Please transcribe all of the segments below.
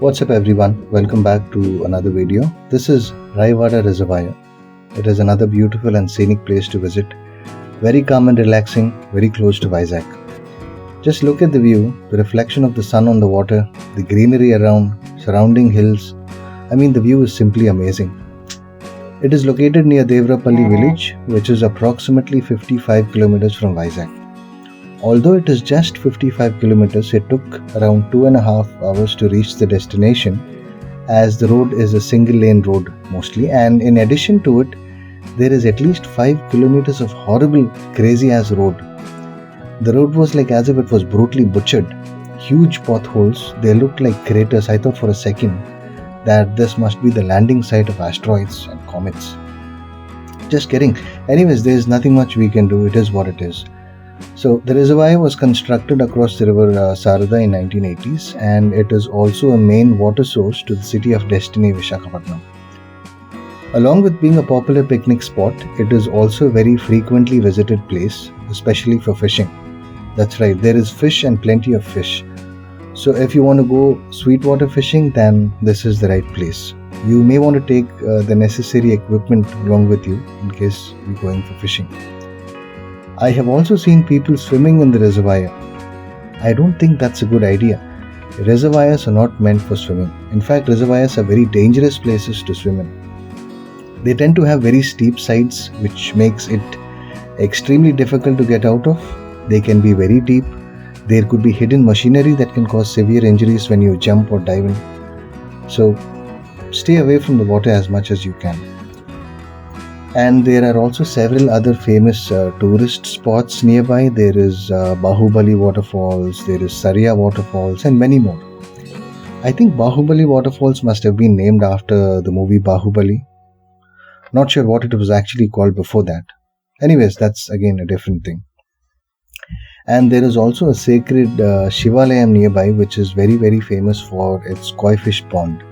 What's up everyone, welcome back to another video. This is Raiwada Reservoir. It is another beautiful and scenic place to visit. Very calm and relaxing, very close to Vizag. Just look at the view, the reflection of the sun on the water, the greenery around, surrounding hills. The view is simply amazing. It is located near Devrapalli village, which is approximately 55 kilometers from Vizag. Although it is just 55 kilometers, it took around 2.5 hours to reach the destination, as the road is a single lane road mostly, and in addition to it, there is at least 5 kilometers of horrible, crazy ass road. The road was like as if it was brutally butchered. Huge potholes, they looked like craters. I thought for a second that this must be the landing site of asteroids and comets. Just kidding. Anyways, there is nothing much we can do, it is what it is. So the reservoir was constructed across the river Sarada in 1980s, and it is also a main water source to the city of Destiny, Visakhapatnam. Along with being a popular picnic spot, it is also a very frequently visited place, especially for fishing. That's right, there is fish and plenty of fish. So if you want to go sweetwater fishing, then this is the right place. You may want to take the necessary equipment along with you in case you're going for fishing. I have also seen people swimming in the reservoir. I don't think that's a good idea. Reservoirs are not meant for swimming. In fact, reservoirs are very dangerous places to swim in. They tend to have very steep sides, which makes it extremely difficult to get out of. They can be very deep. There could be hidden machinery that can cause severe injuries when you jump or dive in. So stay away from the water as much as you can. And there are also several other famous tourist spots nearby. There is Bahubali waterfalls, there is Saria waterfalls, and many more. I think Bahubali waterfalls must have been named after the movie Bahubali. Not sure what it was actually called before that. Anyways, that's again a different thing. And there is also a sacred Shivalayam nearby, which is very, very famous for its koi fish pond.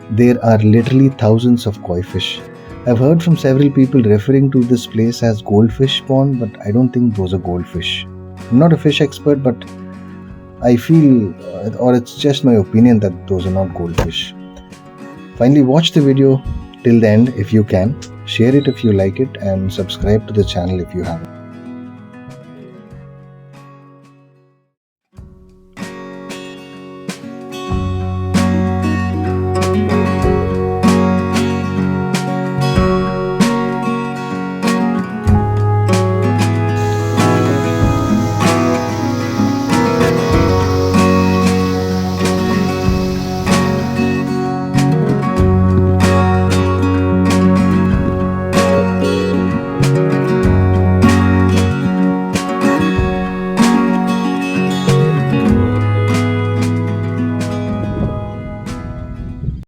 There are literally thousands of koi fish. I've heard from several people referring to this place as goldfish pond, but I don't think those are goldfish. I'm not a fish expert, but I feel, or it's just my opinion, that those are not goldfish. Finally, watch the video till the end if you can, share it if you like it, and subscribe to the channel if you haven't.